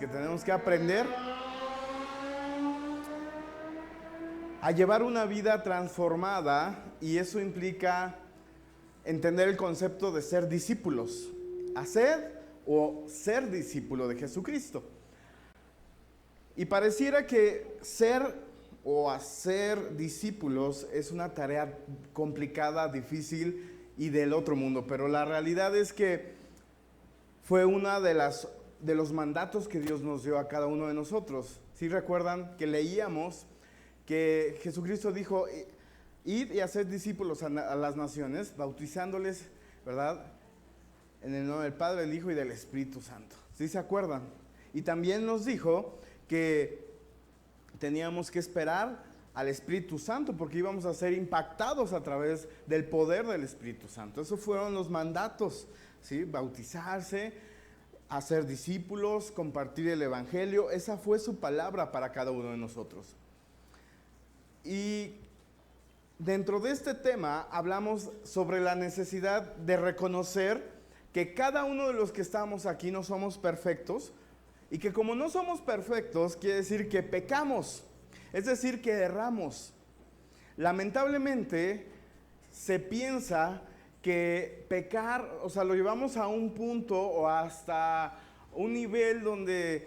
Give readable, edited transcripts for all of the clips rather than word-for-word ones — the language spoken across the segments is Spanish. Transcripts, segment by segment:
que tenemos que aprender a llevar una vida transformada, y eso implica entender el concepto de ser discípulos, hacer o ser discípulo de Jesucristo. Y pareciera que ser o hacer discípulos es una tarea complicada, difícil y del otro mundo, pero la realidad es que fue una de los mandatos que Dios nos dio a cada uno de nosotros. ¿Sí recuerdan que leíamos que Jesucristo dijo: id y haced discípulos a las naciones, bautizándoles, ¿verdad?, en el nombre del Padre, del Hijo y del Espíritu Santo? ¿Sí se acuerdan? Y también nos dijo que teníamos que esperar al Espíritu Santo porque íbamos a ser impactados a través del poder del Espíritu Santo. Esos fueron los mandatos, ¿sí? Bautizarse, hacer discípulos, compartir el Evangelio. Esa fue su palabra para cada uno de nosotros. Y dentro de este tema hablamos sobre la necesidad de reconocer que cada uno de los que estamos aquí no somos perfectos, y que como no somos perfectos, quiere decir que pecamos, es decir, que erramos. Lamentablemente, se piensa que pecar, o sea, lo llevamos a un punto o hasta un nivel donde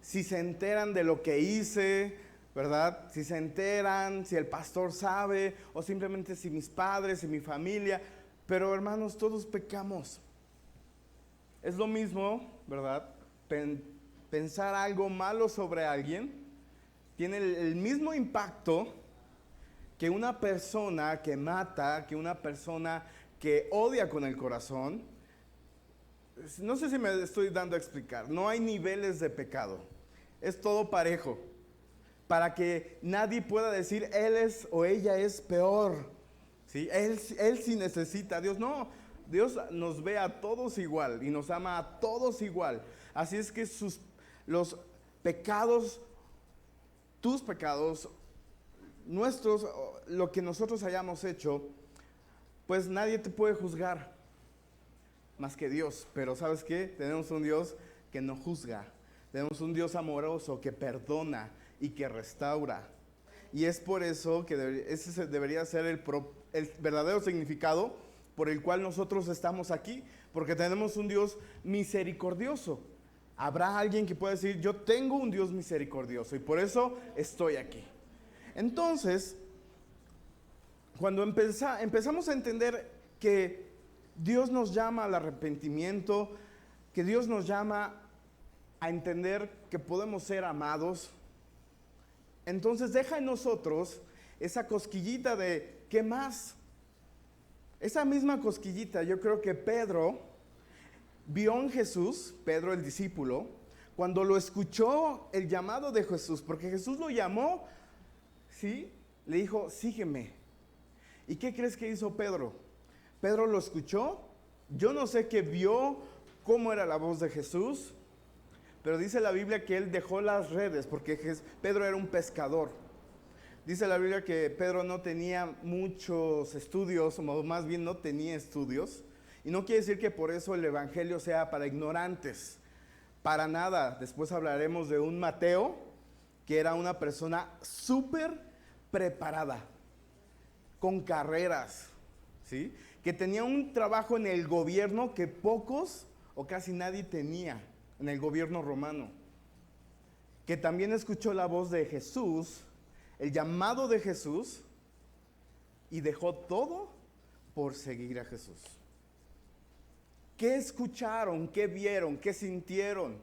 si se enteran de lo que hice, ¿verdad? Si se enteran, si el pastor sabe, o simplemente si mis padres, si mi familia. Pero hermanos, todos pecamos. Es lo mismo, ¿verdad? Pensar algo malo sobre alguien tiene el mismo impacto que una persona que mata, que una persona que odia con el corazón. No sé si me estoy dando a explicar. No hay niveles de pecado. Es todo parejo. Para que nadie pueda decir él es o ella es peor, ¿sí? Él sí necesita a Dios. No, Dios nos ve a todos igual y nos ama a todos igual. Así es que los pecados, tus pecados, nuestros, lo que nosotros hayamos hecho, pues nadie te puede juzgar más que Dios. Pero ¿sabes qué? Tenemos un Dios que no juzga. Tenemos un Dios amoroso que perdona y que restaura. Y es por eso que ese debería ser el verdadero significado por el cual nosotros estamos aquí, porque tenemos un Dios misericordioso. Habrá alguien que pueda decir: yo tengo un Dios misericordioso y por eso estoy aquí. Entonces, cuando empezamos a entender que Dios nos llama al arrepentimiento, que Dios nos llama a entender que podemos ser amados, entonces deja en nosotros esa cosquillita de ¿qué más? Esa misma cosquillita yo creo que Pedro vio en Jesús, Pedro el discípulo, cuando lo escuchó el llamado de Jesús, porque Jesús lo llamó, ¿sí? Le dijo: sígueme. ¿Y qué crees que hizo Pedro? Pedro lo escuchó. Yo no sé qué vio, cómo era la voz de Jesús, pero dice la Biblia que él dejó las redes, porque Pedro era un pescador. Dice la Biblia que Pedro no tenía muchos estudios, o más bien no tenía estudios. Y no quiere decir que por eso el evangelio sea para ignorantes. Para nada. Después hablaremos de un Mateo, que era una persona súper preparada, con carreras, ¿sí? Que tenía un trabajo en el gobierno que pocos o casi nadie tenía. En el gobierno romano, que también escuchó la voz de Jesús, el llamado de Jesús, y dejó todo por seguir a Jesús. ¿Qué escucharon? ¿Qué vieron? ¿Qué sintieron?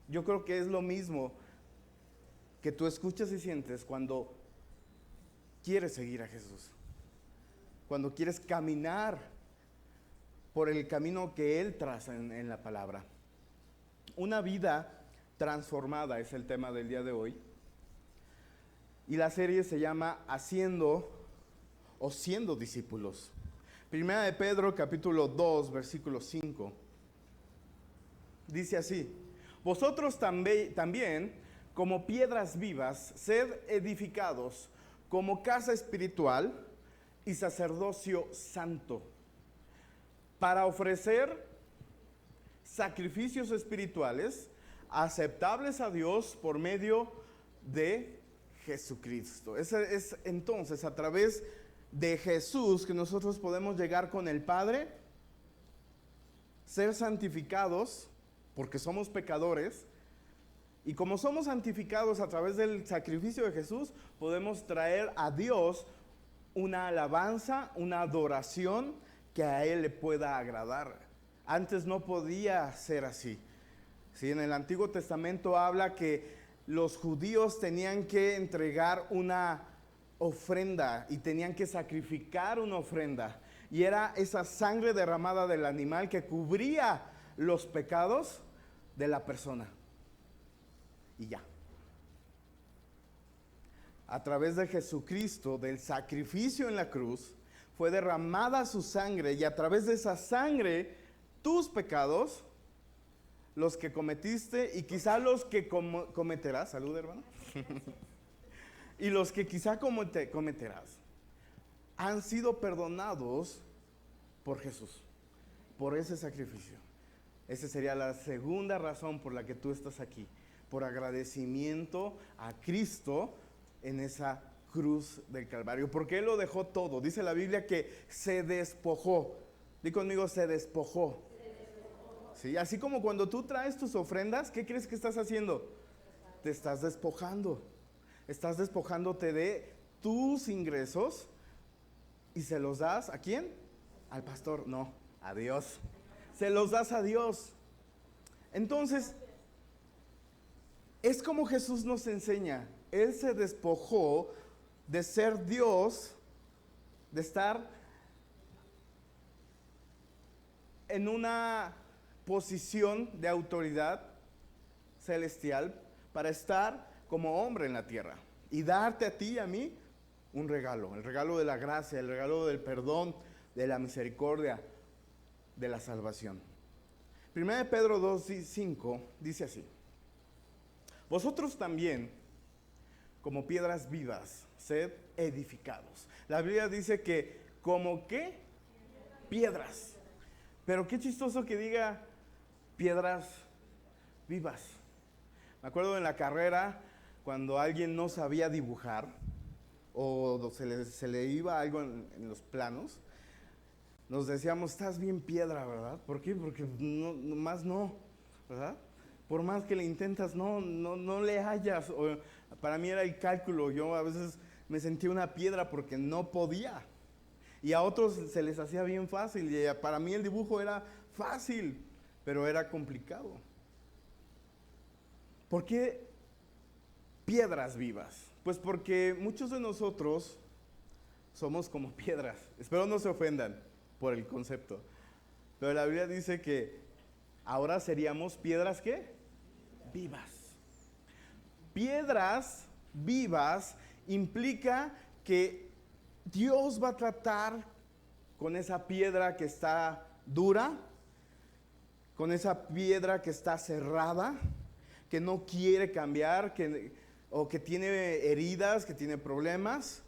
Yo creo que es lo mismo que tú escuchas y sientes cuando quieres seguir a Jesús, cuando quieres caminar por el camino que Él traza en la palabra. Una vida transformada es el tema del día de hoy. Y la serie se llama Haciendo o Siendo Discípulos. Primera de Pedro, capítulo 2, versículo 5. Dice así: vosotros también, como piedras vivas, sed edificados como casa espiritual y sacerdocio santo, para ofrecer sacrificios espirituales aceptables a Dios por medio de Jesucristo. Es entonces a través de Jesús que nosotros podemos llegar con el Padre, ser santificados, porque somos pecadores, y como somos santificados a través del sacrificio de Jesús, podemos traer a Dios una alabanza, una adoración que a Él le pueda agradar. Antes no podía ser así. ¿Sí? En el Antiguo Testamento habla que los judíos tenían que entregar una ofrenda y tenían que sacrificar una ofrenda. Y era esa sangre derramada del animal que cubría los pecados de la persona. Y ya. A través de Jesucristo, del sacrificio en la cruz, fue derramada su sangre, y a través de esa sangre, tus pecados, los que cometiste y quizá los que cometerás, salud hermano, y los que quizá cometerás, han sido perdonados por Jesús, por ese sacrificio. Esa sería la segunda razón por la que tú estás aquí, por agradecimiento a Cristo en esa cruz del Calvario, porque Él lo dejó todo. Dice la Biblia que se despojó. Di conmigo, se despojó. ¿Sí? Así como cuando tú traes tus ofrendas, ¿qué crees que estás haciendo? Te estás despojando. Estás despojándote de tus ingresos y se los das ¿a quién? Al pastor. No, a Dios. Se los das a Dios. Entonces, es como Jesús nos enseña. Él se despojó de ser Dios, de estar en una posición de autoridad celestial para estar como hombre en la tierra y darte a ti y a mí un regalo, el regalo de la gracia, el regalo del perdón, de la misericordia, de la salvación. 1 Pedro 2:5 dice así: vosotros también, como piedras vivas, sed edificados. La Biblia dice que como qué piedras, pero qué chistoso que diga piedras vivas. Me acuerdo en la carrera cuando alguien no sabía dibujar o se le iba algo en los planos, nos decíamos, estás bien piedra, ¿verdad? ¿Por qué? Porque más no, ¿verdad? Por más que le intentas, no le hallas. Para mí era el cálculo. Yo a veces me sentía una piedra porque no podía. Y a otros se les hacía bien fácil. Y para mí el dibujo era fácil, pero era complicado. ¿Por qué piedras vivas? Pues porque muchos de nosotros somos como piedras. Espero no se ofendan por el concepto. Pero la Biblia dice que ahora seríamos piedras ¿qué? Vivas. Piedras vivas implica que Dios va a tratar con esa piedra que está dura, con esa piedra que está cerrada, que no quiere cambiar, o que tiene heridas, que tiene problemas,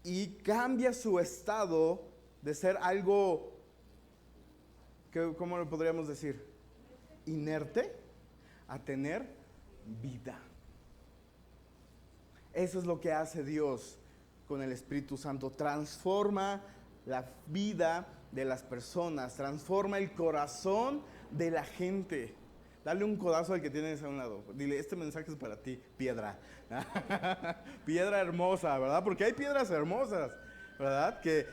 y cambia su estado de ser algo, ¿cómo lo podríamos decir? Inerte, a tener vida. Eso es lo que hace Dios con el Espíritu Santo. Transforma la vida de las personas, transforma el corazón de la gente. Dale un codazo al que tienes a un lado. Dile, este mensaje es para ti, piedra. Piedra hermosa, ¿verdad? Porque hay piedras hermosas, ¿verdad? Que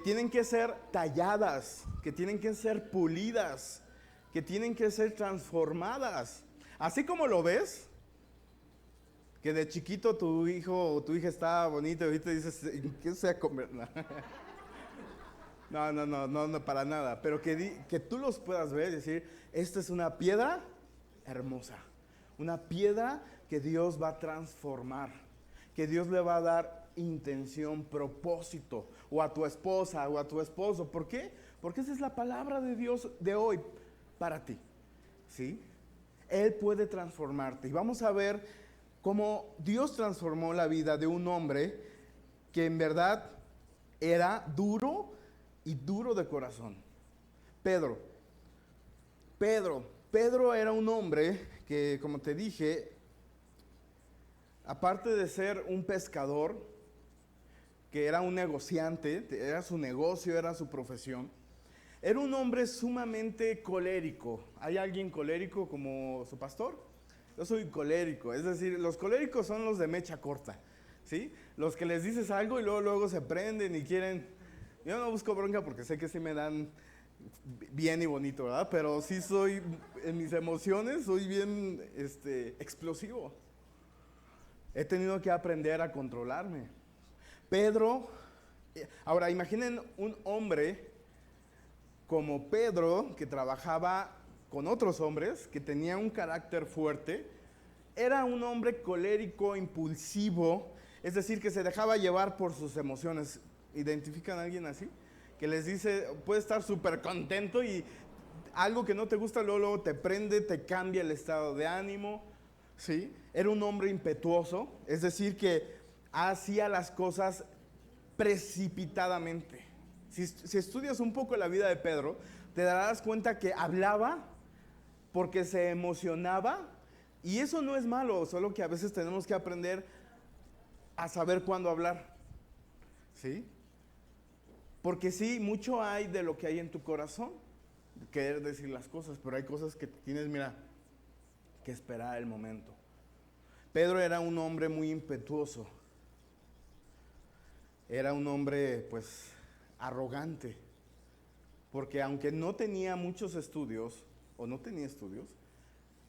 tienen que ser talladas, que tienen que ser pulidas, que tienen que ser transformadas. Así como lo ves, que de chiquito tu hijo o tu hija está bonito y ahorita dices, ¿qué se va a comer? No, para nada. Pero que tú los puedas ver y decir, esta es una piedra hermosa. Una piedra que Dios va a transformar. Que Dios le va a dar intención, propósito. O a tu esposa o a tu esposo. ¿Por qué? Porque esa es la palabra de Dios de hoy para ti. ¿Sí? Él puede transformarte. Y vamos a ver cómo Dios transformó la vida de un hombre que en verdad era duro y duro de corazón. Pedro era un hombre que, como te dije, aparte de ser un pescador, que era un negociante, era su negocio, era su profesión, era un hombre sumamente colérico. ¿Hay alguien colérico como su pastor? Yo soy colérico, es decir, los coléricos son los de mecha corta, ¿sí? Los que les dices algo y luego se prenden y quieren... Yo no busco bronca porque sé que sí me dan bien y bonito, ¿verdad? Pero sí soy, en mis emociones, soy bien explosivo. He tenido que aprender a controlarme. Pedro, ahora imaginen un hombre como Pedro, que trabajaba con otros hombres, que tenía un carácter fuerte, era un hombre colérico, impulsivo, es decir, que se dejaba llevar por sus emociones. ¿Identifican a alguien así? Que les dice, puede estar súper contento y algo que no te gusta luego te prende, te cambia el estado de ánimo, ¿sí? Era un hombre impetuoso, es decir, que hacía las cosas precipitadamente. Si estudias un poco la vida de Pedro, te darás cuenta que hablaba porque se emocionaba, y eso no es malo, solo que a veces tenemos que aprender a saber cuándo hablar, ¿sí? Porque sí, mucho hay de lo que hay en tu corazón, querer decir las cosas, pero hay cosas que tienes, mira, que esperar el momento. Pedro era un hombre muy impetuoso, era un hombre pues arrogante, porque aunque no tenía muchos estudios, o no tenía estudios,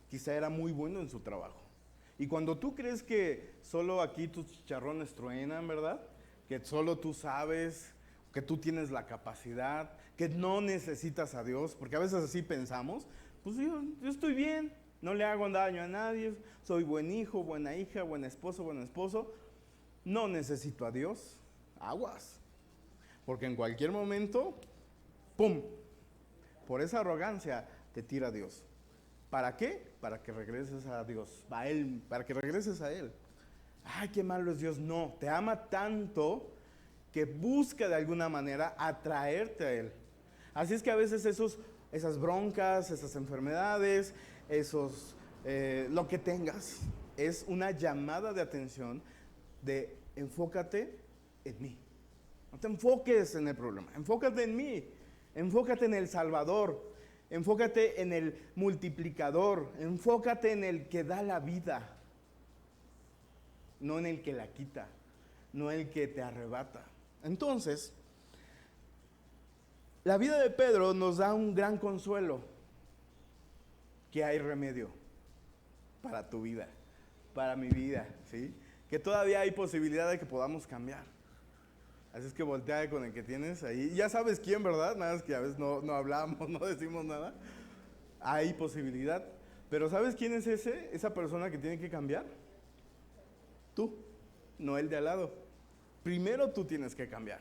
quizá era muy bueno en su trabajo. Y cuando tú crees que solo aquí tus chicharrones truenan, ¿verdad? Que solo tú sabes, que tú tienes la capacidad, que no necesitas a Dios, porque a veces así pensamos, pues yo estoy bien, no le hago daño a nadie, soy buen hijo, buena hija, buen esposo, no necesito a Dios. Aguas, porque en cualquier momento, ¡pum!, por esa arrogancia te tira a Dios. ¿Para qué? Para que regreses a Dios, a Él, para que regreses a Él. Ay, qué malo es Dios. No, te ama tanto que busca de alguna manera atraerte a Él. Así es que a veces esas broncas, esas enfermedades, lo que tengas, es una llamada de atención de enfócate en mí. No te enfoques en el problema, enfócate en mí, enfócate en el Salvador, enfócate en el multiplicador, enfócate en el que da la vida, no en el que la quita, no en el que te arrebata. Entonces, la vida de Pedro nos da un gran consuelo, que hay remedio para tu vida, para mi vida, ¿sí? Que todavía hay posibilidad de que podamos cambiar. Así es que voltea con el que tienes ahí. Ya sabes quién, ¿verdad? Nada más que a veces no hablamos, no decimos nada. Hay posibilidad. Pero ¿sabes quién es esa persona que tiene que cambiar? Tú, no el de al lado. Primero tú tienes que cambiar.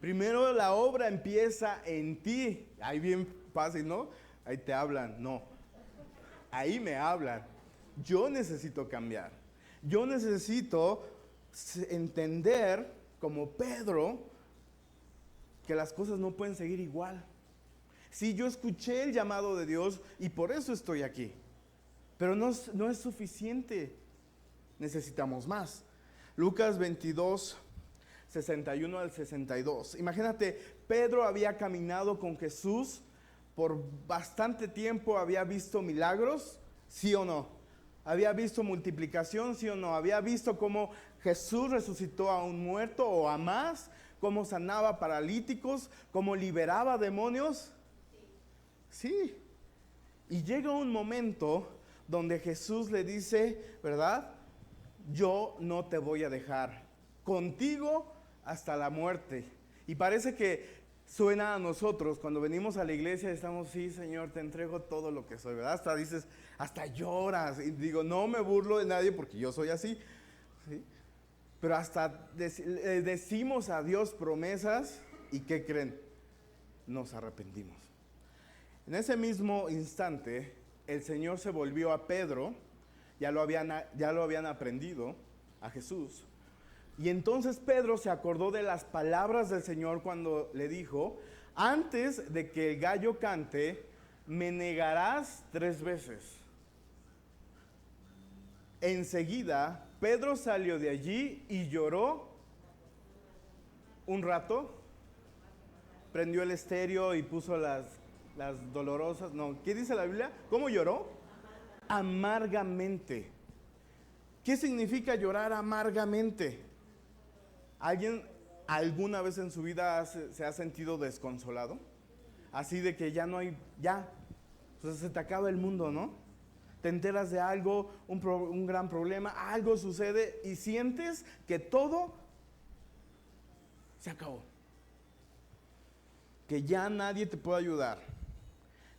Primero la obra empieza en ti. Ahí bien fácil, ¿no? Ahí te hablan. No. Ahí me hablan. Yo necesito cambiar. Yo necesito entender, como Pedro, que las cosas no pueden seguir igual. Sí, yo escuché el llamado de Dios y por eso estoy aquí. Pero no es suficiente. Necesitamos más. Lucas 22, 61 al 62. Imagínate, Pedro había caminado con Jesús por bastante tiempo, había visto milagros, ¿sí o no? Había visto multiplicación, ¿sí o no? Había visto cómo Jesús resucitó a un muerto o a más, cómo sanaba paralíticos, cómo liberaba demonios. Sí. Y llega un momento donde Jesús le dice, ¿verdad? Yo no te voy a dejar, contigo hasta la muerte. Y parece que suena a nosotros cuando venimos a la iglesia y estamos, sí, Señor, te entrego todo lo que soy, ¿verdad? Hasta dices, hasta lloras. Y digo, no me burlo de nadie porque yo soy así, ¿sí? Pero hasta decimos a Dios promesas y ¿qué creen? Nos arrepentimos. En ese mismo instante, el Señor se volvió a Pedro, ya lo habían aprendido a Jesús. Y entonces Pedro se acordó de las palabras del Señor cuando le dijo, antes de que el gallo cante, me negarás 3 veces. Enseguida, Pedro salió de allí y lloró un rato, prendió el estéreo y puso las dolorosas. No, ¿qué dice la Biblia? ¿Cómo lloró? Amargamente. ¿Qué significa llorar amargamente? ¿Alguien alguna vez en su vida se ha sentido desconsolado? Así de que ya no hay, ya, pues se te acaba el mundo, ¿no? Te enteras de algo, un gran problema, algo sucede y sientes que todo se acabó. Que ya nadie te puede ayudar.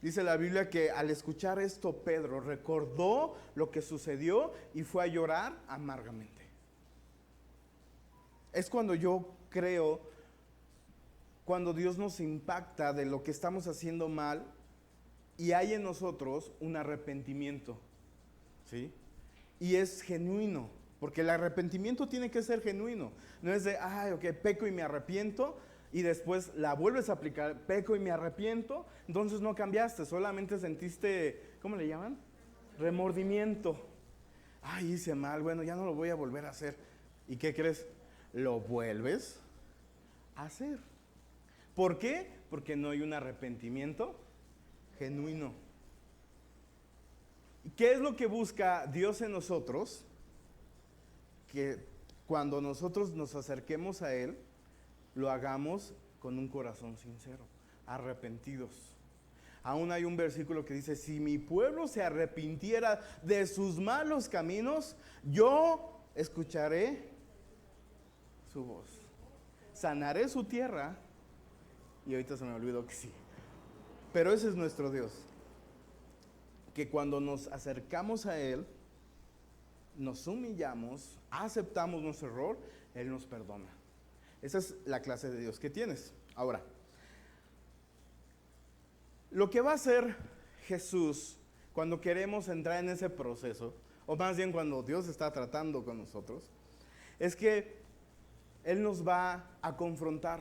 Dice la Biblia que al escuchar esto Pedro recordó lo que sucedió y fue a llorar amargamente. Es cuando yo creo, cuando Dios nos impacta de lo que estamos haciendo mal y hay en nosotros un arrepentimiento, ¿sí? Y es genuino, porque el arrepentimiento tiene que ser genuino. No es de, ay, ok, peco y me arrepiento, y después la vuelves a aplicar, peco y me arrepiento, entonces no cambiaste, solamente sentiste, ¿cómo le llaman? Remordimiento. Ay, hice mal, bueno, ya no lo voy a volver a hacer. ¿Y qué crees? Lo vuelves a hacer. ¿Por qué? Porque no hay un arrepentimiento genuino. ¿Qué es lo que busca Dios en nosotros? Que cuando nosotros nos acerquemos a Él, lo hagamos con un corazón sincero, arrepentidos. Aún hay un versículo que dice, si mi pueblo se arrepintiera de sus malos caminos, yo escucharé su voz. Sanaré su tierra. Y ahorita se me olvidó que sí. Pero ese es nuestro Dios. Que cuando nos acercamos a Él, nos humillamos, aceptamos nuestro error, Él nos perdona. Esa es la clase de Dios que tienes. Ahora, lo que va a hacer Jesús cuando queremos entrar en ese proceso, o más bien cuando Dios está tratando con nosotros, es que Él nos va a confrontar.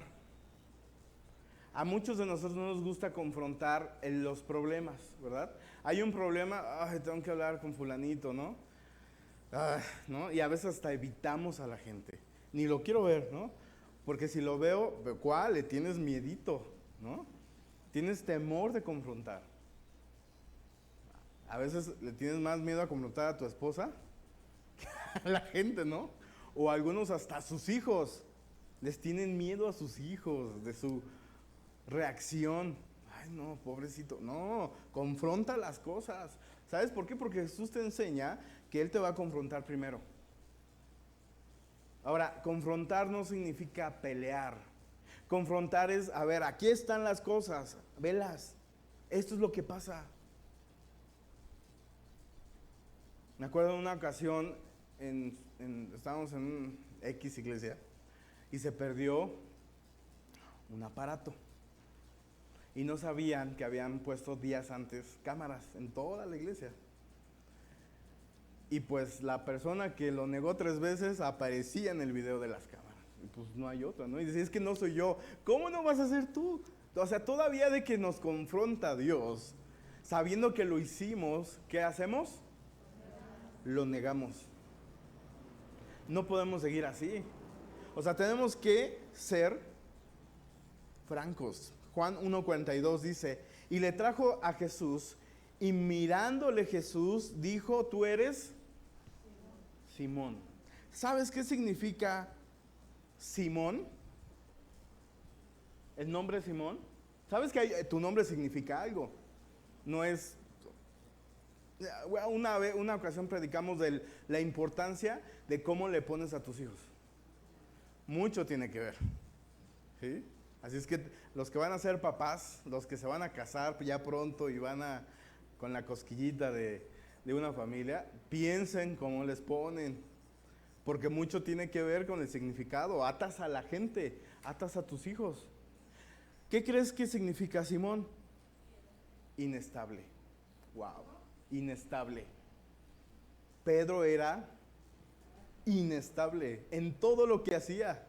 A muchos de nosotros no nos gusta confrontar los problemas, ¿verdad? Hay un problema, ay, tengo que hablar con fulanito, ¿no? ¿No? Y a veces hasta evitamos a la gente. Ni lo quiero ver, ¿no? Porque si lo veo, ¿cuál? Le tienes miedito, ¿no? Tienes temor de confrontar. A veces le tienes más miedo a confrontar a tu esposa que a la gente, ¿no? O algunos hasta a sus hijos. Les tienen miedo a sus hijos, de su reacción. Ay, no, pobrecito. No, confronta las cosas. ¿Sabes por qué? Porque Jesús te enseña que Él te va a confrontar primero. Ahora, confrontar no significa pelear. Confrontar es, a ver, aquí están las cosas, velas. Esto es lo que pasa. Me acuerdo de una ocasión, estábamos en un X iglesia y se perdió un aparato. Y no sabían que habían puesto días antes cámaras en toda la iglesia. Y pues la persona que lo negó 3 veces aparecía en el video de las cámaras. Y pues no hay otra, ¿no? Y dice, es que no soy yo. ¿Cómo no vas a ser tú? O sea, todavía de que nos confronta Dios, sabiendo que lo hicimos, ¿qué hacemos? Lo negamos. No podemos seguir así. O sea, tenemos que ser francos. Juan 1:42 dice, y le trajo a Jesús, y mirándole Jesús, dijo, tú eres Simón. ¿Sabes qué significa Simón? El nombre Simón. ¿Sabes que tu nombre significa algo? No es... Una ocasión predicamos de la importancia de cómo le pones a tus hijos. Mucho tiene que ver. ¿Sí? Así es que los que van a ser papás, los que se van a casar ya pronto y van a con la cosquillita de una familia, piensen cómo les ponen, porque mucho tiene que ver con el significado. Atas a la gente, atas a tus hijos. ¿Qué crees que significa Simón? Inestable. Wow, inestable. Pedro era inestable en todo lo que hacía,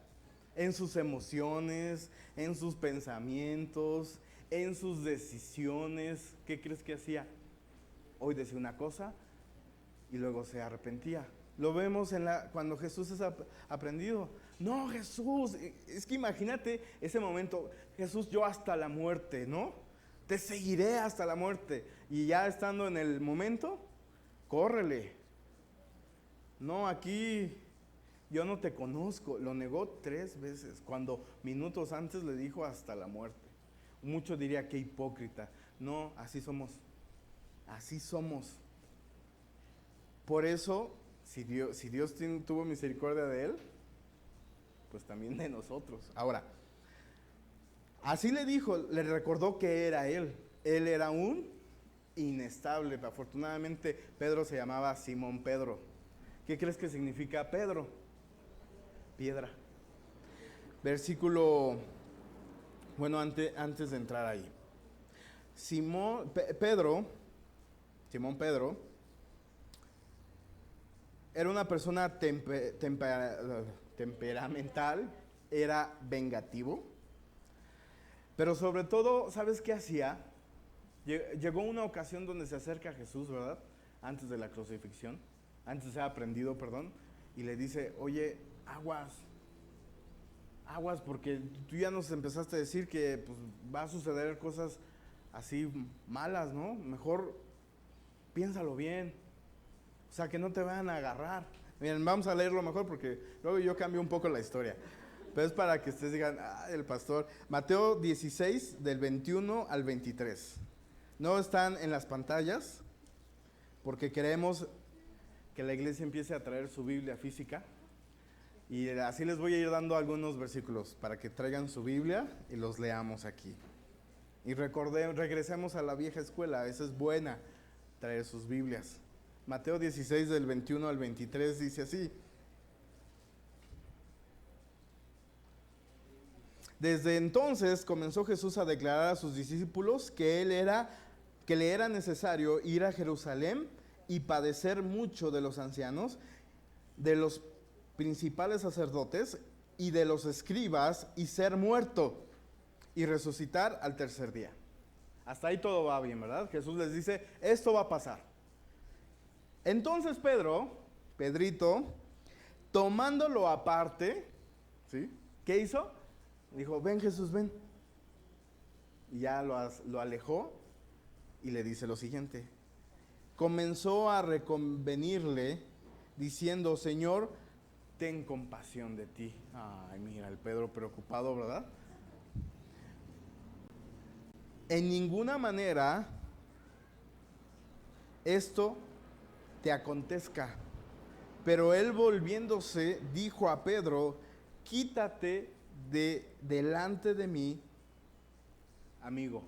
en sus emociones, en sus pensamientos, en sus decisiones. ¿Qué crees que hacía? Hoy decía una cosa, y luego se arrepentía. Lo vemos cuando Jesús es aprendido. No, Jesús, es que imagínate ese momento, Jesús, yo hasta la muerte, ¿no? Te seguiré hasta la muerte. Y ya estando en el momento, córrele. No, aquí yo no te conozco. Lo negó 3 veces, cuando minutos antes le dijo hasta la muerte. Mucho diría que hipócrita. No, así somos. Así somos. Por eso, si Dios tuvo misericordia de él, pues también de nosotros. Ahora, así le dijo, le recordó que era él. Él era un inestable. Afortunadamente, Pedro se llamaba Simón Pedro. ¿Qué crees que significa Pedro? Piedra. Versículo, bueno, antes de entrar ahí. Simón Pedro, era una persona temperamental, era vengativo, pero sobre todo, ¿sabes qué hacía? Llegó una ocasión donde se acerca a Jesús, ¿verdad? Antes de la crucifixión, antes de ser aprendido, perdón, y le dice, oye, aguas, porque tú ya nos empezaste a decir que pues, va a suceder cosas así malas, ¿no? Mejor piénsalo bien. O sea, que no te vayan a agarrar. Miren, vamos a leerlo mejor porque luego yo cambio un poco la historia. Pero es para que ustedes digan, el pastor. Mateo 16, del 21 al 23. No están en las pantallas porque queremos que la iglesia empiece a traer su Biblia física. Y así les voy a ir dando algunos versículos para que traigan su Biblia y los leamos aquí. Y regresemos a la vieja escuela, esa es buena, traer sus Biblias. Mateo 16 del 21 al 23 dice así. Desde entonces comenzó Jesús a declarar a sus discípulos que le era necesario ir a Jerusalén y padecer mucho de los ancianos, de los principales sacerdotes y de los escribas y ser muerto y resucitar al tercer día. Hasta ahí todo va bien, ¿verdad? Jesús les dice, esto va a pasar. Entonces Pedrito, tomándolo aparte, ¿sí? ¿Qué hizo? Dijo, ven Jesús, ven. Y ya lo alejó y le dice lo siguiente. Comenzó a reconvenirle diciendo, Señor, ten compasión de ti. Ay, mira, el Pedro preocupado, ¿verdad? En ninguna manera esto te acontezca. Pero él volviéndose dijo a Pedro, quítate de delante de mí, amigo.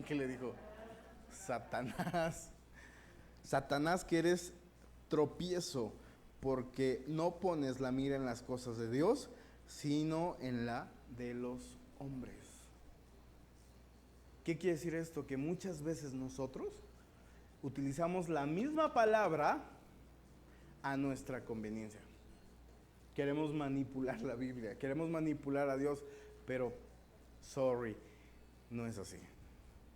¿Qué le dijo? Satanás, que eres tropiezo, porque no pones la mira en las cosas de Dios, sino en la de los hombres. ¿Qué quiere decir esto? Que muchas veces nosotros utilizamos la misma palabra a nuestra conveniencia. Queremos manipular la Biblia, queremos manipular a Dios, pero, no es así.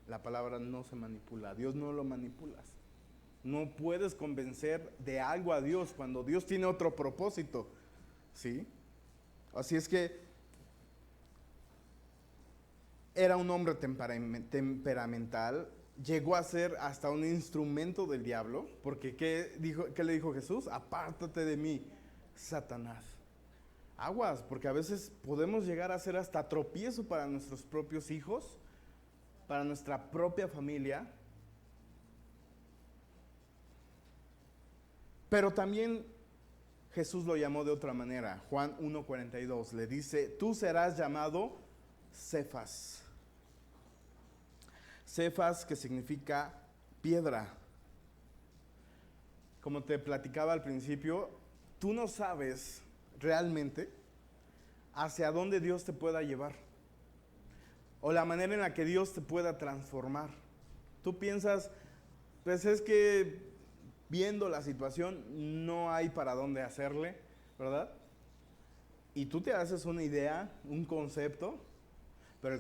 La palabra no se manipula, a Dios no lo manipulas. No puedes convencer de algo a Dios cuando Dios tiene otro propósito, ¿sí? Así es que era un hombre temperamental, llegó a ser hasta un instrumento del diablo, porque ¿qué le dijo Jesús? Apártate de mí, Satanás. Aguas, porque a veces podemos llegar a ser hasta tropiezo para nuestros propios hijos, para nuestra propia familia. Pero también Jesús lo llamó de otra manera. Juan 1:42 le dice, tú serás llamado Cefas. Cefas, que significa piedra. Como te platicaba al principio, tú no sabes realmente hacia dónde Dios te pueda llevar o la manera en la que Dios te pueda transformar. Tú piensas, pues es que viendo la situación no hay para dónde hacerle, ¿verdad? Y tú te haces una idea, un concepto, pero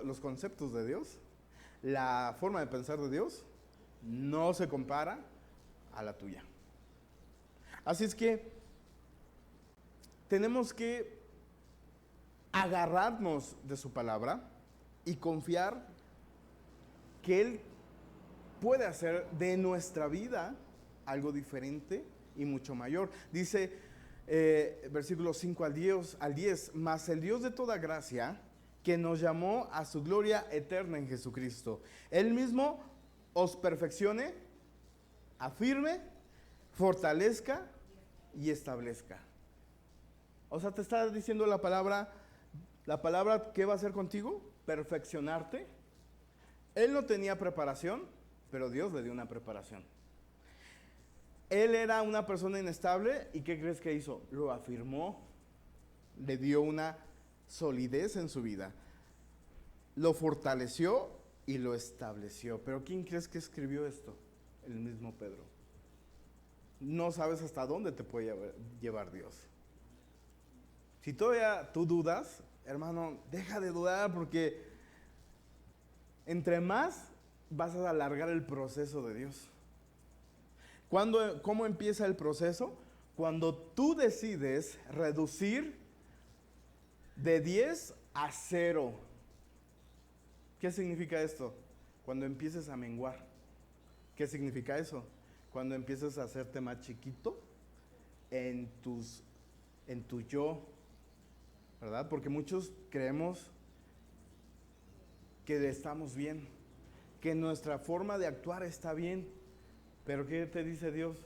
los conceptos de Dios, la forma de pensar de Dios, no se compara a la tuya. Así es que tenemos que agarrarnos de su palabra y confiar que Él puede hacer de nuestra vida algo diferente y mucho mayor. Dice versículos 5 al 10, mas el Dios de toda gracia, que nos llamó a su gloria eterna en Jesucristo, Él mismo os perfeccione, afirme, fortalezca y establezca. O sea, te está diciendo la palabra ¿qué va a hacer contigo? Perfeccionarte. Él no tenía preparación, pero Dios le dio una preparación. Él era una persona inestable y ¿qué crees que hizo? Lo afirmó, le dio una solidez en su vida, lo fortaleció y lo estableció. Pero ¿quién crees que escribió esto? El mismo Pedro. No sabes hasta dónde te puede llevar Dios. Si todavía tú dudas, hermano, deja de dudar, porque entre más vas a alargar el proceso de Dios. ¿Cómo empieza el proceso? Cuando tú decides reducir de 10 a 0. ¿Qué significa esto? Cuando empieces a menguar. ¿Qué significa eso? Cuando empieces a hacerte más chiquito en tu yo, ¿verdad? Porque muchos creemos que estamos bien, que nuestra forma de actuar está bien, pero ¿qué te dice Dios?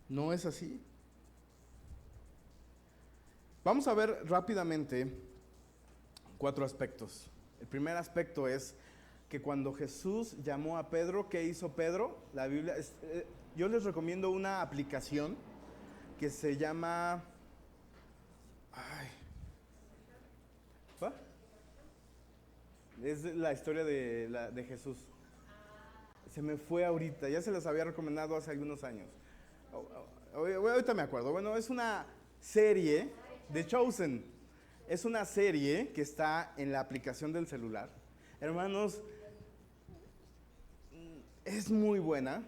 No es así. Vamos a ver rápidamente 4 aspectos. El primer aspecto es que cuando Jesús llamó a Pedro, ¿qué hizo Pedro? La Biblia, yo les recomiendo una aplicación que se llama... ¿Va? Es la historia de Jesús. Se me fue ahorita, ya se las había recomendado hace algunos años. Ahorita me acuerdo. Bueno, es una serie de Chosen. Es una serie que está en la aplicación del celular. Hermanos, es muy buena.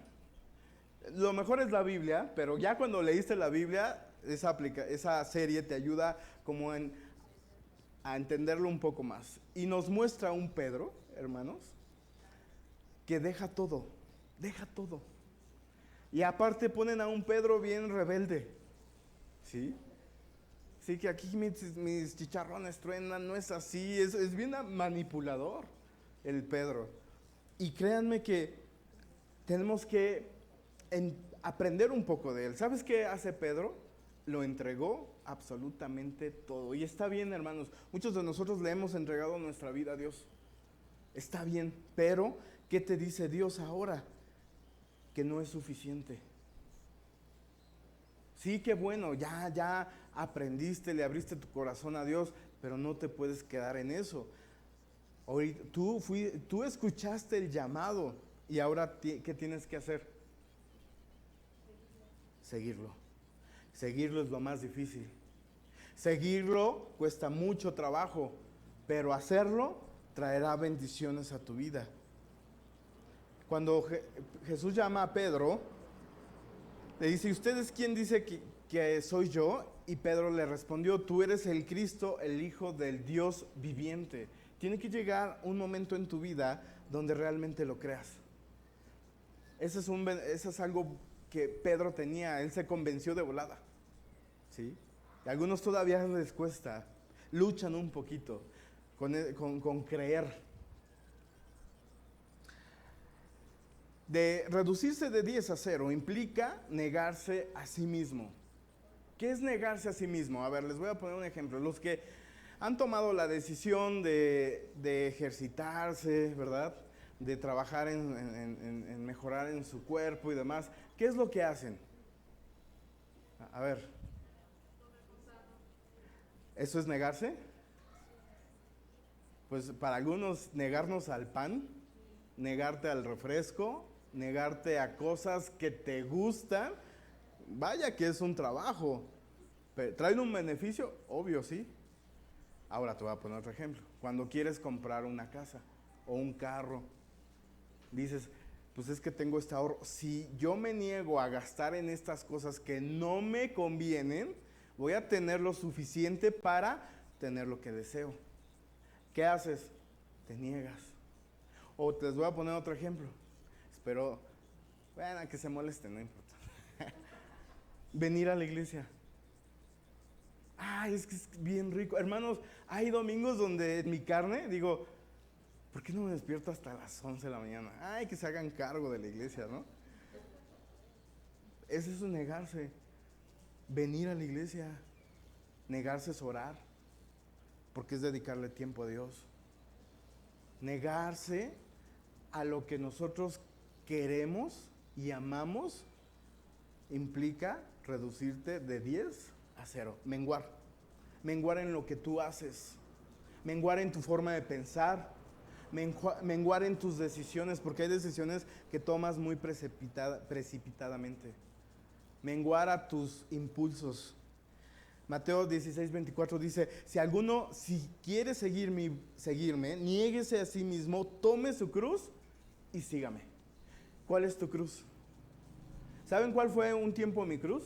Lo mejor es la Biblia, pero ya cuando leíste la Biblia, esa serie te ayuda como a entenderlo un poco más. Y nos muestra un Pedro, hermanos, que deja todo. Y aparte ponen a un Pedro bien rebelde, ¿sí? Sí, que aquí mis chicharrones truenan, no es así, es bien manipulador el Pedro. Y créanme que tenemos que aprender un poco de él. ¿Sabes qué hace Pedro? Lo entregó absolutamente todo. Y está bien, hermanos, muchos de nosotros le hemos entregado nuestra vida a Dios. Está bien, pero ¿qué te dice Dios ahora? Que no es suficiente. Sí, qué bueno, ya aprendiste, le abriste tu corazón a Dios, pero no te puedes quedar en eso. Ahorita, tú escuchaste el llamado y ahora ¿qué tienes que hacer? Seguirlo. Seguirlo es lo más difícil. Seguirlo cuesta mucho trabajo, pero hacerlo traerá bendiciones a tu vida. Cuando Jesús llama a Pedro, le dice: ¿y ustedes quién dice que soy yo? Y Pedro le respondió: tú eres el Cristo, el Hijo del Dios viviente. Tiene que llegar un momento en tu vida donde realmente lo creas. Eso es algo que Pedro tenía. Él se convenció de volada, ¿sí? Y a algunos todavía les cuesta, luchan un poquito con creer. De reducirse de 10 a 0 implica negarse a sí mismo. ¿Qué es negarse a sí mismo? A ver, les voy a poner un ejemplo. Los que han tomado la decisión de ejercitarse, ¿verdad? De trabajar en mejorar en su cuerpo y demás, ¿qué es lo que hacen? A ver. ¿Eso es negarse? Pues para algunos, negarnos al pan, negarte al refresco, negarte a cosas que te gustan. Vaya que es un trabajo. ¿Traen un beneficio? Obvio, sí. Ahora te voy a poner otro ejemplo. Cuando quieres comprar una casa o un carro, dices: pues es que tengo este ahorro. Si yo me niego a gastar en estas cosas que no me convienen, voy a tener lo suficiente para tener lo que deseo. ¿Qué haces? Te niegas. O te les voy a poner otro ejemplo. Espero, bueno, que se molesten, no importa. Venir a la iglesia. Ay, es que es bien rico. Hermanos, hay domingos donde mi carne, digo, ¿por qué no me despierto hasta las 11 de la mañana? Ay, que se hagan cargo de la iglesia, ¿no? Eso es negarse. Venir a la iglesia. Negarse es orar, porque es dedicarle tiempo a Dios. Negarse a lo que nosotros queremos y amamos implica reducirte de 10 a 0. Menguar. Menguar en lo que tú haces. Menguar en tu forma de pensar. Menguar en tus decisiones, porque hay decisiones que tomas muy precipitadamente. Menguar a tus impulsos. Mateo 16:24 dice, si quiere seguirme, niéguese a sí mismo, tome su cruz y sígame. ¿Cuál es tu cruz? ¿Saben cuál fue un tiempo mi cruz?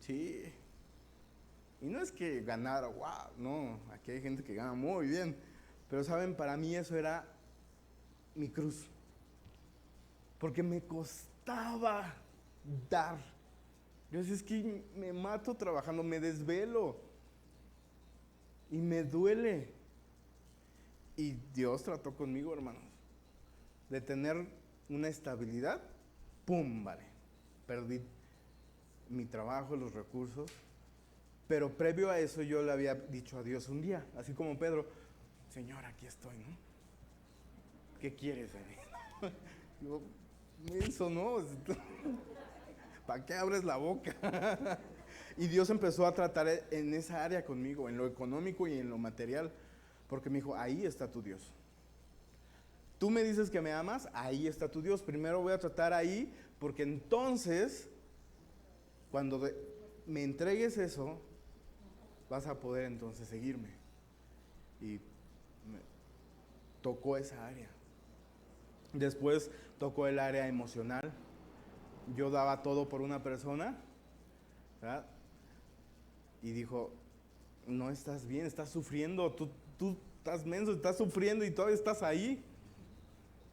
Sí. Y no es que ganara, wow, no, aquí hay gente que gana muy bien. Pero saben, para mí eso era mi cruz. Porque me costaba dar. Yo decía, es que me mato trabajando, me desvelo. Y me duele. Y Dios trató conmigo, hermanos. De tener una estabilidad, ¡pum! Vale. Perdí mi trabajo, los recursos. Pero previo a eso yo le había dicho a Dios un día, así como Pedro, Señor, aquí estoy, ¿no? ¿Qué quieres de mí? Digo, eso no, ¿para qué abres la boca? Y Dios empezó a tratar en esa área conmigo, en lo económico y en lo material, porque me dijo, ahí está tu Dios. Tú me dices que me amas, ahí está tu Dios. Primero voy a tratar ahí, porque entonces, cuando me entregues eso, vas a poder entonces seguirme. Y me tocó esa área. Después tocó el área emocional. Yo daba todo por una persona, ¿verdad? Y dijo, no estás bien, estás sufriendo, tú estás menso, estás sufriendo y todavía estás ahí.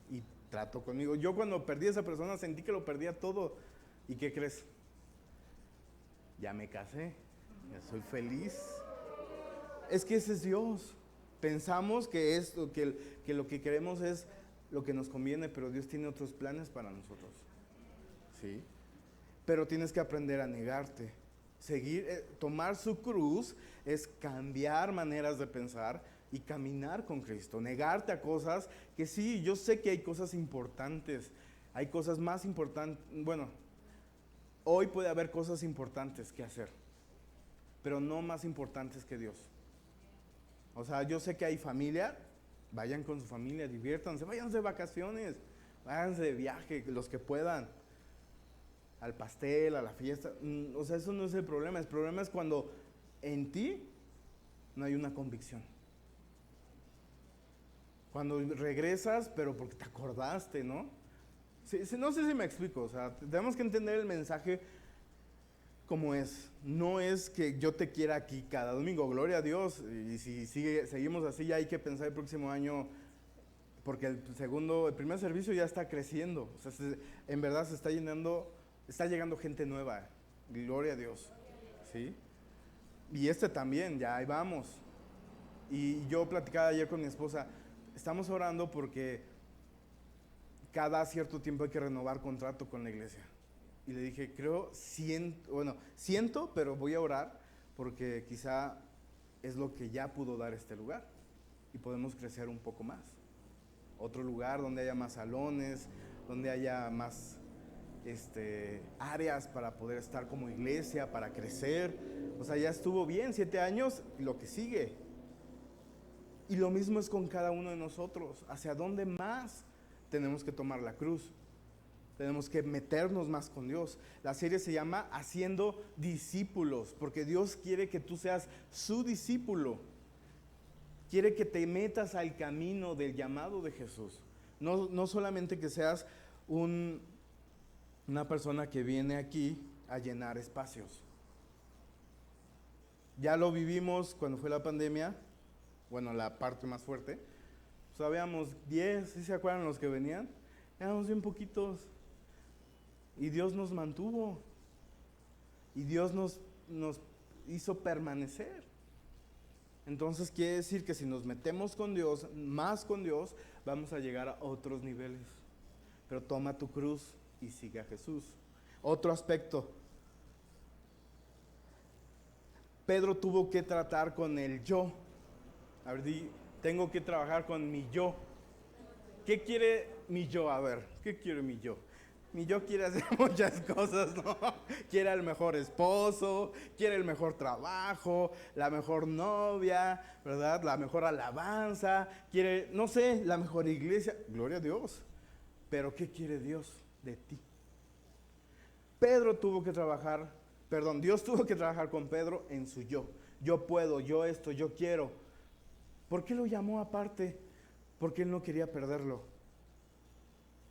Y trató conmigo. Yo cuando perdí a esa persona sentí que lo perdía todo. ¿Y qué crees? Ya me casé, ya soy feliz. Es que ese es Dios. Pensamos que lo que queremos es lo que nos conviene, pero Dios tiene otros planes para nosotros. ¿Sí? Pero tienes que aprender a negarte. Tomar su cruz es cambiar maneras de pensar y caminar con Cristo. Negarte a cosas que sí, yo sé que hay cosas importantes, hay cosas más importantes. Bueno, hoy puede haber cosas importantes que hacer, pero no más importantes que Dios. O sea, yo sé que hay familia, vayan con su familia, diviértanse, váyanse de vacaciones, váyanse de viaje, los que puedan, al pastel, a la fiesta. O sea, eso no es el problema es cuando en ti no hay una convicción. Cuando regresas, pero porque te acordaste, ¿no? No sé si me explico, o sea, tenemos que entender el mensaje como es. No es que yo te quiera aquí cada domingo, gloria a Dios, y si seguimos así ya hay que pensar el próximo año, porque el primer servicio ya está creciendo, o sea, en verdad se está llenando, está llegando gente nueva, gloria a Dios, ¿sí? Y también, ya ahí vamos. Y yo platicaba ayer con mi esposa, estamos orando porque cada cierto tiempo hay que renovar contrato con la iglesia. Y le dije, siento, pero voy a orar porque quizá es lo que ya pudo dar este lugar y podemos crecer un poco más. Otro lugar donde haya más salones, donde haya más áreas para poder estar como iglesia, para crecer. O sea, ya estuvo bien 7 años y lo que sigue. Y lo mismo es con cada uno de nosotros. ¿Hacia dónde más tenemos que tomar la cruz? Tenemos que meternos más con Dios. La serie se llama Haciendo Discípulos, porque Dios quiere que tú seas su discípulo. quiere que te metas al camino del llamado de Jesús. No solamente que seas una persona que viene aquí a llenar espacios. Ya lo vivimos cuando fue la pandemia, bueno, la parte más fuerte. Pues habíamos 10, ¿sí se acuerdan los que venían? Éramos bien poquitos. Y Dios nos mantuvo. Y Dios nos hizo permanecer. Entonces quiere decir que si nos metemos con Dios, más con Dios, vamos a llegar a otros niveles. Pero toma tu cruz y sigue a Jesús. Otro aspecto. Pedro tuvo que tratar con el yo. A ver, tengo que trabajar con mi yo. ¿Qué quiere mi yo? A ver, ¿qué quiere mi yo? Mi yo quiere hacer muchas cosas, ¿no? Quiere el mejor esposo, quiere el mejor trabajo, la mejor novia, ¿verdad? La mejor alabanza, quiere, no sé, la mejor iglesia. Gloria a Dios. Pero ¿qué quiere Dios de ti? Dios tuvo que trabajar con Pedro en su yo. Yo puedo, yo esto, yo quiero. ¿Por qué lo llamó aparte? Porque él no quería perderlo.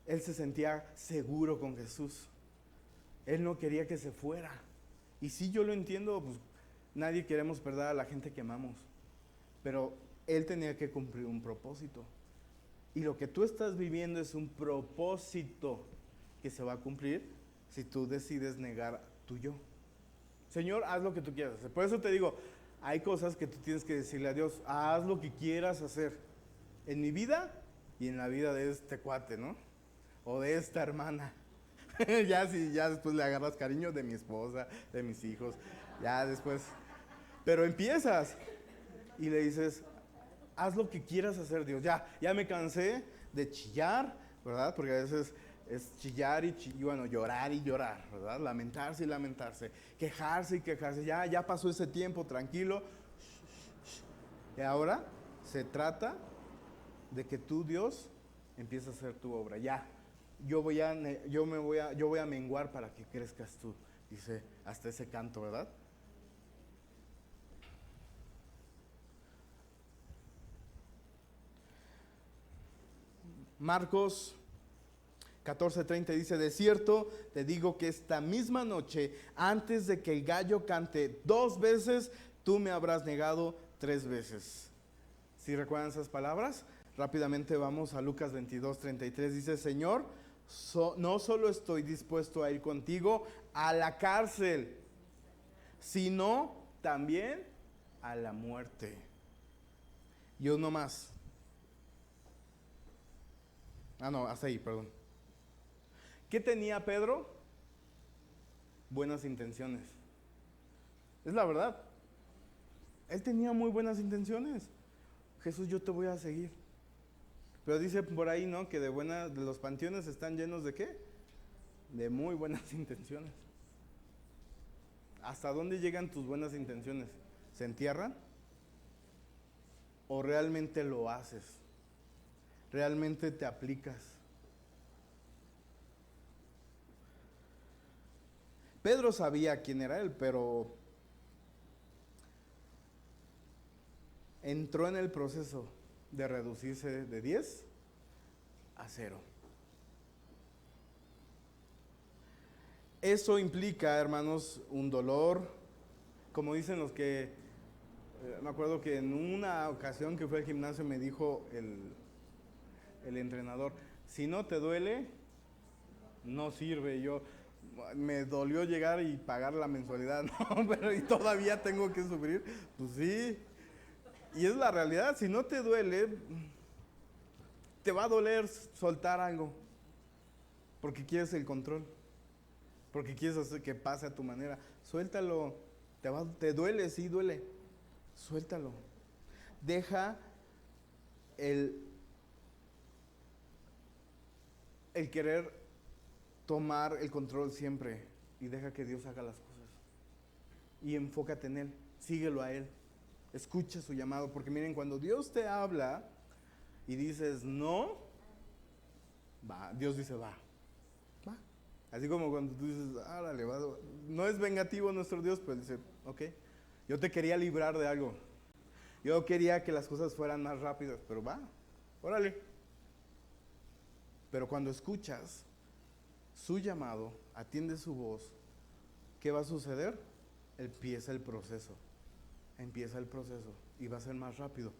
Él se sentía seguro con Jesús. Él no quería que se fuera. Y sí, yo lo entiendo, pues nadie queremos perder a la gente que amamos. Pero él tenía que cumplir un propósito. Y lo que tú estás viviendo es un propósito que se va a cumplir si tú decides negar tu yo. Señor, haz lo que tú quieras hacer. Por eso te digo, hay cosas que tú tienes que decirle a Dios, haz lo que quieras hacer en mi vida y en la vida de este cuate, ¿no? O de esta hermana. Ya después le agarras cariño de mi esposa, de mis hijos, ya después. Pero empiezas y le dices, haz lo que quieras hacer, Dios. Ya me cansé de chillar, ¿verdad? Porque a veces es chillar y bueno, llorar y llorar, ¿verdad? Lamentarse y lamentarse, quejarse y quejarse. Ya pasó ese tiempo, tranquilo. Y ahora se trata de que tú, Dios, empieces a hacer tu obra. Yo voy a menguar para que crezcas tú, dice hasta ese canto, ¿verdad? Marcos 14:30 dice, de cierto te digo que esta misma noche, antes de que el gallo cante 2 veces, tú me habrás negado 3 veces. ¿Sí recuerdan esas palabras? Rápidamente vamos a Lucas 22:33. Dice, Señor, no solo estoy dispuesto a ir contigo a la cárcel, sino también a la muerte. Y uno más. Hasta ahí, perdón. ¿Qué tenía Pedro? Buenas intenciones. Es la verdad. Él tenía muy buenas intenciones. Jesús, yo te voy a seguir. Pero dice por ahí, ¿no? Que de los panteones están llenos ¿de qué? De muy buenas intenciones. ¿Hasta dónde llegan tus buenas intenciones? ¿Se entierran? ¿O realmente lo haces? ¿Realmente te aplicas? Pedro sabía quién era él, pero entró en el proceso de reducirse de 10 a 0. Eso implica, hermanos, un dolor, como dicen los que, me acuerdo que en una ocasión que fue al gimnasio me dijo el entrenador, si no te duele, no sirve. Me dolió llegar y pagar la mensualidad, ¿no? Pero y todavía tengo que sufrir, pues sí. Y es la realidad, si no te duele, te va a doler soltar algo, porque quieres el control, porque quieres hacer que pase a tu manera. Suéltalo, te duele, sí duele, suéltalo. Deja el querer tomar el control siempre y deja que Dios haga las cosas. Y enfócate en Él, síguelo a Él, escucha su llamado, porque miren, cuando Dios te habla y dices no, Dios dice va. Así como cuando tú dices, árale, va. No es vengativo nuestro Dios, pero dice, ok, yo te quería librar de algo. Yo quería que las cosas fueran más rápidas, pero va, órale. Pero cuando escuchas su llamado, atiendes su voz, ¿qué va a suceder? Empieza el proceso. Empieza el proceso y va a ser más rápido.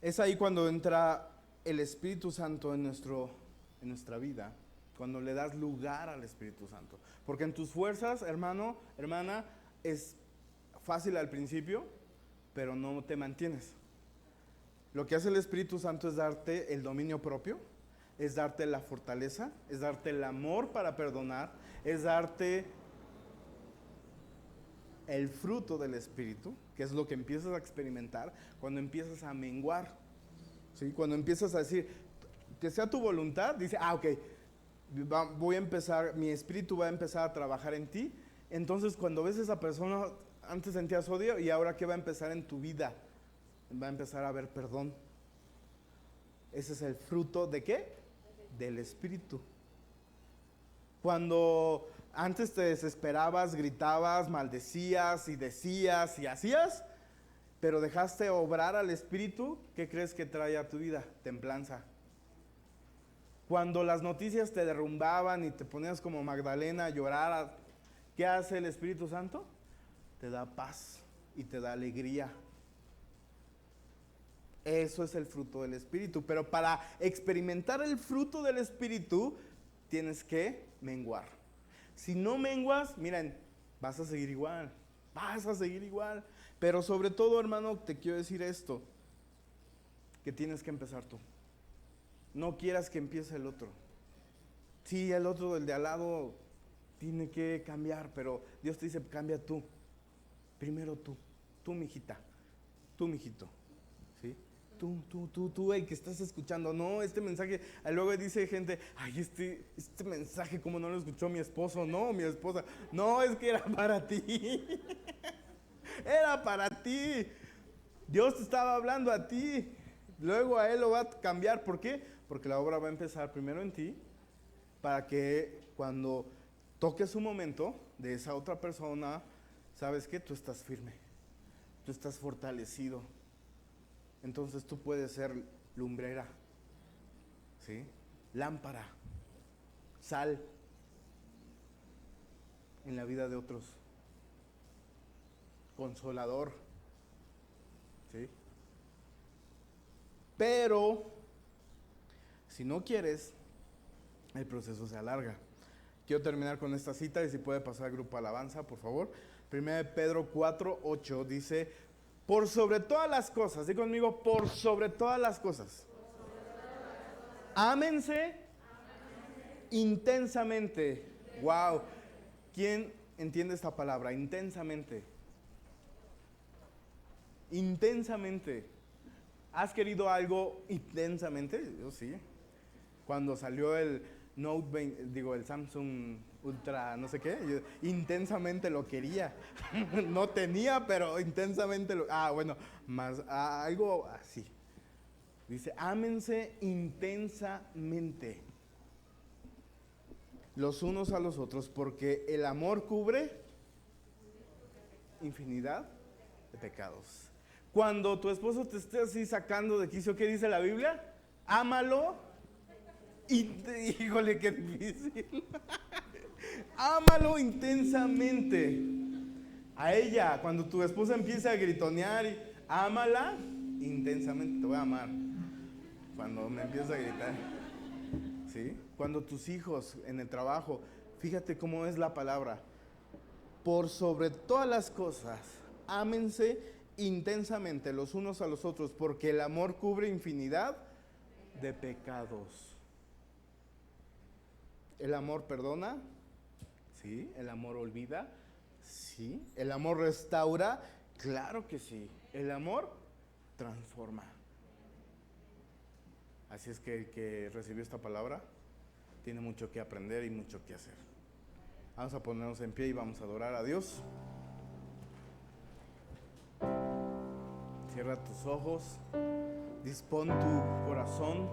Es ahí cuando entra el Espíritu Santo en nuestra vida, cuando le das lugar al Espíritu Santo. Porque en tus fuerzas, hermano, hermana, es fácil al principio, pero no te mantienes. Lo que hace el Espíritu Santo es darte el dominio propio, es darte la fortaleza, es darte el amor para perdonar, es darte el fruto del Espíritu, que es lo que empiezas a experimentar cuando empiezas a menguar, ¿sí? Cuando empiezas a decir, que sea tu voluntad, dice, ok, voy a empezar, mi Espíritu va a empezar a trabajar en ti. Entonces cuando ves a esa persona, antes sentías odio y ahora ¿qué va a empezar en tu vida? Va a empezar a haber perdón. Ese es el fruto ¿de qué? Del Espíritu. Cuando antes te desesperabas, gritabas, maldecías y decías y hacías, pero dejaste obrar al Espíritu, ¿qué crees que trae a tu vida? Templanza. Cuando las noticias te derrumbaban y te ponías como Magdalena a llorar, ¿qué hace el Espíritu Santo? Te da paz y te da alegría. Eso es el fruto del Espíritu. Pero para experimentar el fruto del Espíritu, tienes que menguar. Si no menguas, miren, vas a seguir igual. Vas a seguir igual. Pero sobre todo, hermano, te quiero decir esto, que tienes que empezar tú. No quieras que empiece el otro. Sí, el otro, el de al lado, tiene que cambiar, pero Dios te dice, cambia tú. Primero tú, mijita, tú, mijito, ¿sí? Tú, el que estás escuchando. No, este mensaje, luego dice gente, ay, este mensaje, ¿cómo no lo escuchó mi esposo? No, mi esposa. No, es que era para ti. Era para ti. Dios te estaba hablando a ti. Luego a él lo va a cambiar. ¿Por qué? Porque la obra va a empezar primero en ti, para que cuando toque su momento de esa otra persona, ¿sabes qué? Tú estás firme, tú estás fortalecido. Entonces tú puedes ser lumbrera, ¿sí? Lámpara, sal en la vida de otros, consolador, ¿sí? Pero si no quieres, el proceso se alarga. Quiero terminar con esta cita y si puede pasar al grupo Alabanza, por favor. 1 Pedro 4:8 dice, por sobre todas las cosas, di conmigo, por sobre todas las cosas, ámense intensamente. Wow. ¿Quién entiende esta palabra? Intensamente. Intensamente. ¿Has querido algo intensamente? Yo sí. Cuando salió el Note 20, el Samsung Ultra, no sé qué, yo intensamente lo quería. No tenía, pero intensamente lo... bueno, más algo así. Dice, ámense intensamente los unos a los otros, porque el amor cubre infinidad de pecados. Cuando tu esposo te esté así sacando de quicio, ¿qué dice la Biblia? Ámalo. Híjole, qué difícil. Ámalo intensamente. A ella, cuando tu esposa empiece a gritonear, ámala intensamente. Te voy a amar cuando me empieces a gritar, ¿sí? Cuando tus hijos en el trabajo, fíjate cómo es la palabra. Por sobre todas las cosas, ámense intensamente los unos a los otros, porque el amor cubre infinidad de pecados. El amor perdona, sí. El amor olvida, sí. El amor restaura, claro que sí. El amor transforma. Así es que el que recibió esta palabra tiene mucho que aprender y mucho que hacer. Vamos a ponernos en pie y vamos a adorar a Dios. Cierra tus ojos, dispón tu corazón,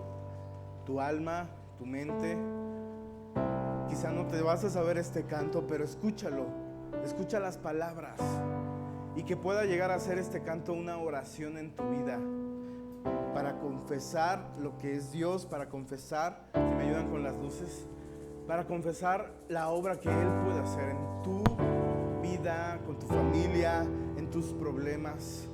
tu alma, tu mente. quizá no te vas a saber este canto, pero escúchalo, escucha las palabras y que pueda llegar a ser este canto una oración en tu vida para confesar lo que es Dios, para confesar, si me ayudan con las luces, para confesar la obra que Él puede hacer en tu vida, con tu familia, en tus problemas.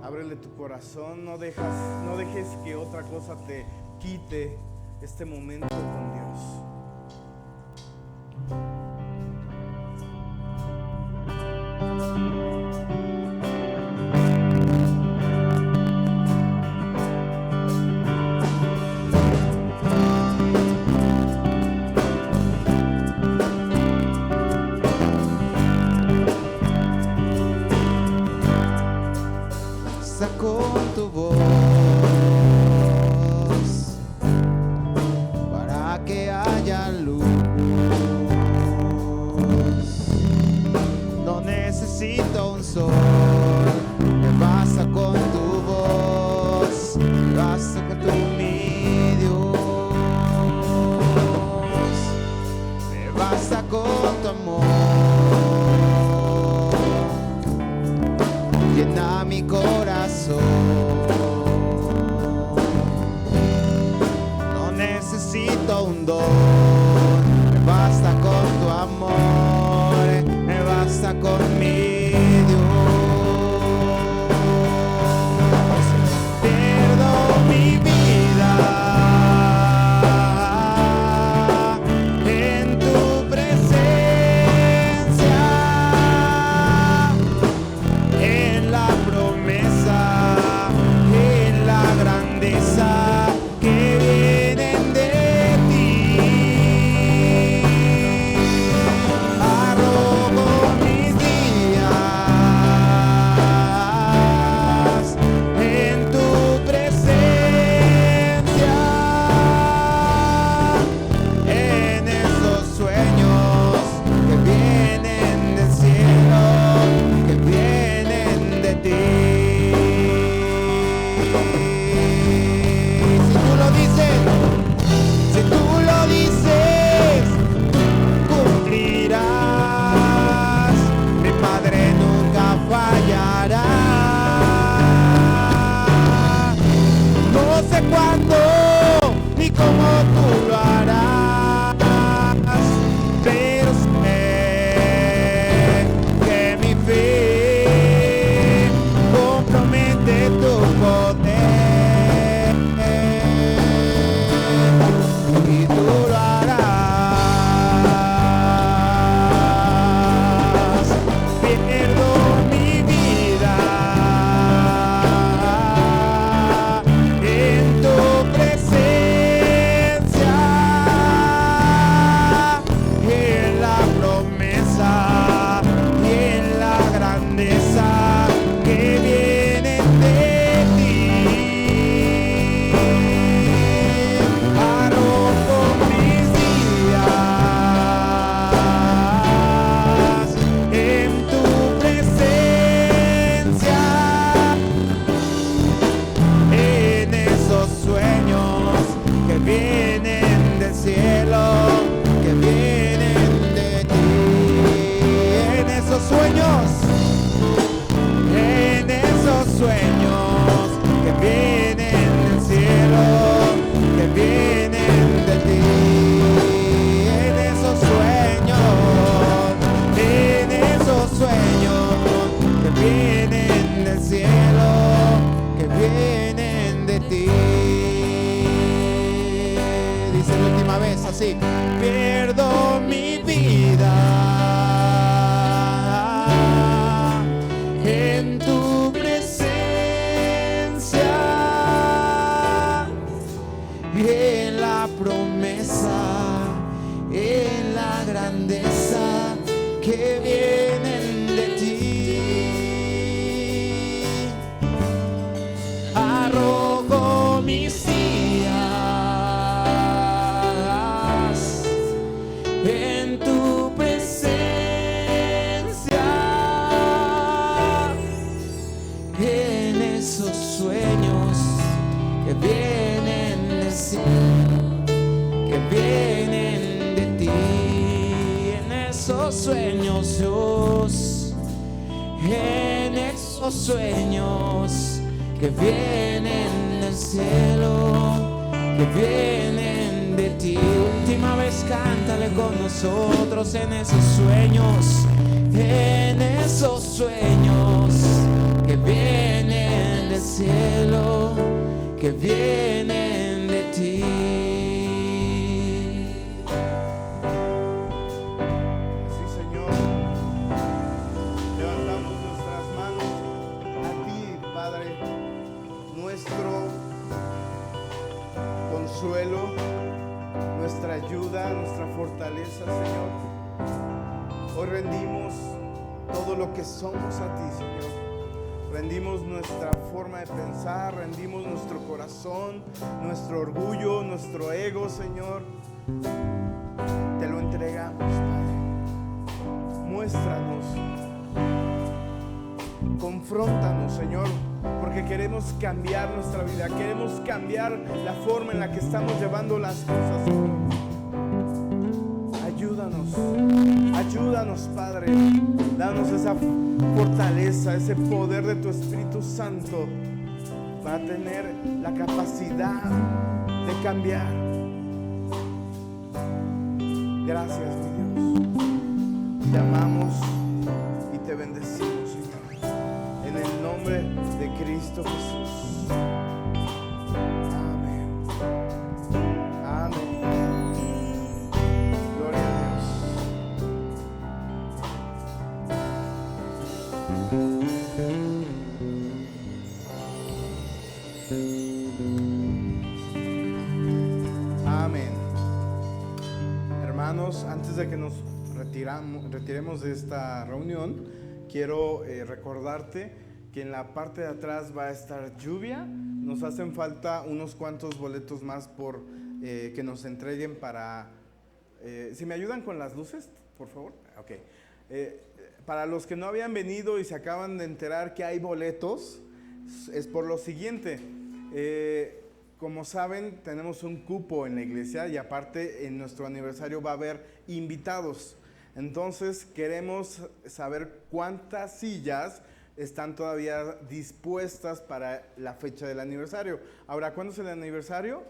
Ábrele tu corazón, no dejes que otra cosa te quite este momento con Dios. Con tu voz para que haya luz. No necesito un sol, me basta con tu voz, me basta con tu mi Dios, me basta con tu amor. Llena mi corazón. No necesito un don, me basta con tu amor, me basta con mi Dios. Pierdo mi vida en tu presencia, en la promesa, en la grandeza que vienen de ti. Arrojo mis días en tu presencia, en esos sueños que vienen del cielo, que vienen de ti. Si tú lo dices, cumplirás. Mi Padre nunca fallará. No sé cuándo ni cómo tú lo harás, pero sé que mi fe compromete tu poder y tú lo harás. Pierdo mi vida en tu presencia, en la promesa y en la grandeza que vienen de ti. Arrojo mis días en tu presencia, en esos sueños que vienen del cielo, que vienen de ti. En esos sueños, en esos sueños que vienen del cielo, que vienen de ti. En esos sueños que vienen del cielo, que vienen de ti. Dice la última vez así: pierdo mi vida en tu presencia, en la promesa, en la grandeza que vienen de ti. Arrojo mis días en tu presencia, en esos sueños que vienen del cielo, sueños, Dios, en esos sueños que vienen del cielo, que vienen de ti. Última vez cántale con nosotros en esos sueños que vienen del cielo, que vienen de ti. Sí, Señor, levantamos nuestras manos a ti, Padre, nuestro consuelo, nuestra ayuda, nuestra fortaleza, Señor. Hoy rendimos todo lo que somos a ti, Señor. Rendimos nuestra forma de pensar, rendimos nuestro corazón, nuestro orgullo, nuestro ego, Señor. Te lo entregamos, Padre. Muéstranos, confróntanos, Señor, porque queremos cambiar nuestra vida, queremos cambiar la forma en la que estamos llevando las cosas, Señor. Ayúdanos, Padre. Danos esa fortaleza, ese poder de tu Espíritu Santo para tener la capacidad de cambiar. Gracias, mi Dios. Te amamos y te bendecimos, Señor. En el nombre de Cristo Jesús. Amén. Amén. Gloria a Dios. Amén. Hermanos, antes de que nos retiremos de esta reunión, quiero recordarte que en la parte de atrás va a estar Lluvia. Nos hacen falta unos cuantos boletos más por que nos entreguen para... si me ayudan con las luces, por favor. Ok. Para los que no habían venido y se acaban de enterar que hay boletos, es por lo siguiente. Como saben, tenemos un cupo en la iglesia y aparte en nuestro aniversario va a haber invitados. Entonces queremos saber cuántas sillas están todavía dispuestas para la fecha del aniversario. Ahora, ¿cuándo es el aniversario?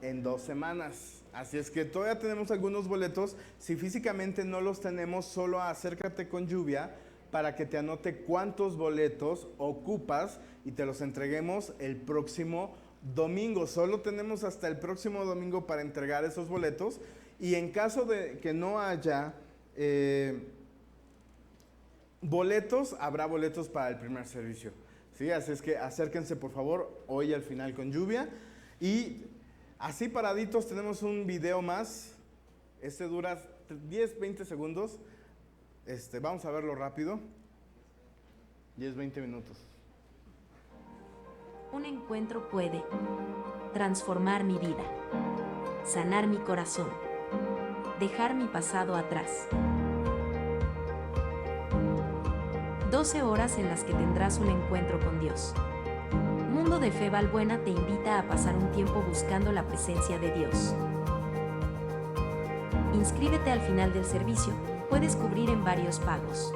En 2 semanas. Así es que todavía tenemos algunos boletos. Si físicamente no los tenemos, solo acércate con Lluvia para que te anote cuántos boletos ocupas y te los entreguemos el próximo domingo. Solo tenemos hasta el próximo domingo para entregar esos boletos. Y en caso de que no haya boletos, habrá boletos para el primer servicio. ¿Sí? Así es que acérquense por favor hoy al final con Lluvia. Y así paraditos tenemos un video más. Este dura 10-20 segundos. Vamos a verlo rápido. 10-20 minutos. Un encuentro puede transformar mi vida, sanar mi corazón, dejar mi pasado atrás. 12 horas en las que tendrás un encuentro con Dios. Mundo de Fe Valbuena te invita a pasar un tiempo buscando la presencia de Dios. Inscríbete al final del servicio, puedes cubrir en varios pagos.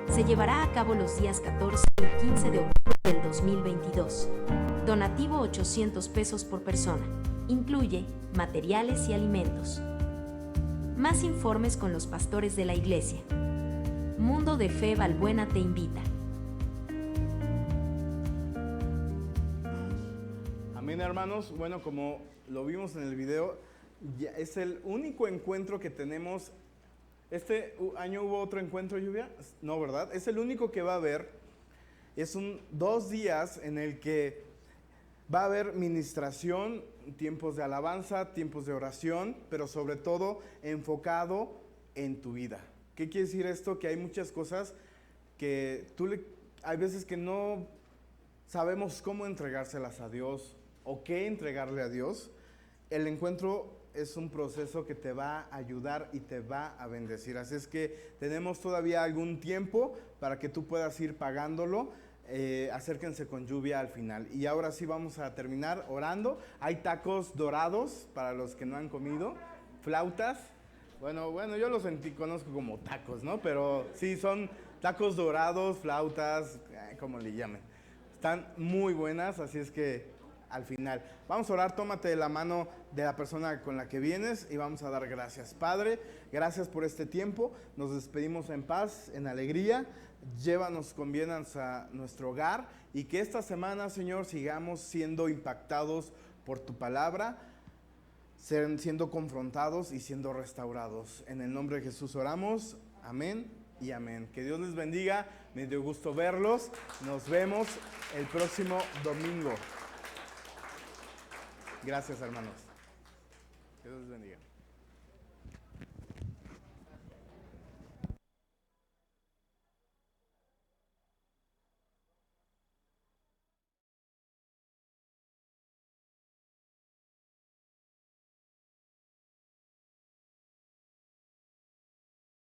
Se llevará a cabo los días 14 y 15 de octubre del 2022. Donativo 800 pesos por persona. Incluye materiales y alimentos. Más informes con los pastores de la iglesia. Mundo de Fe Valbuena te invita. Amén, hermanos. Bueno, como lo vimos en el video, ya es el único encuentro que tenemos. ¿Este año hubo otro encuentro, Lluvia? No, ¿verdad? Es el único que va a haber. Es 2 días en el que va a haber ministración, tiempos de alabanza, tiempos de oración, pero sobre todo enfocado en tu vida. ¿Qué quiere decir esto? Que hay muchas cosas que hay veces que no sabemos cómo entregárselas a Dios o qué entregarle a Dios. El encuentro es un proceso que te va a ayudar y te va a bendecir. Así es que tenemos todavía algún tiempo para que tú puedas ir pagándolo. Acérquense con Lluvia al final. Y ahora sí vamos a terminar orando. Hay tacos dorados para los que no han comido, flautas. Bueno, yo los conozco como tacos, ¿no? Pero sí, son tacos dorados, flautas, como le llamen. Están muy buenas, así es que al final. Vamos a orar, tómate de la mano de la persona con la que vienes y vamos a dar gracias. Padre, gracias por este tiempo. Nos despedimos en paz, en alegría. Llévanos con bien a nuestro hogar y que esta semana, Señor, sigamos siendo impactados por tu palabra, siendo confrontados y siendo restaurados. En el nombre de Jesús oramos. Amén y amén. Que Dios les bendiga. Me dio gusto verlos. Nos vemos el próximo domingo. Gracias, hermanos. Que Dios les bendiga.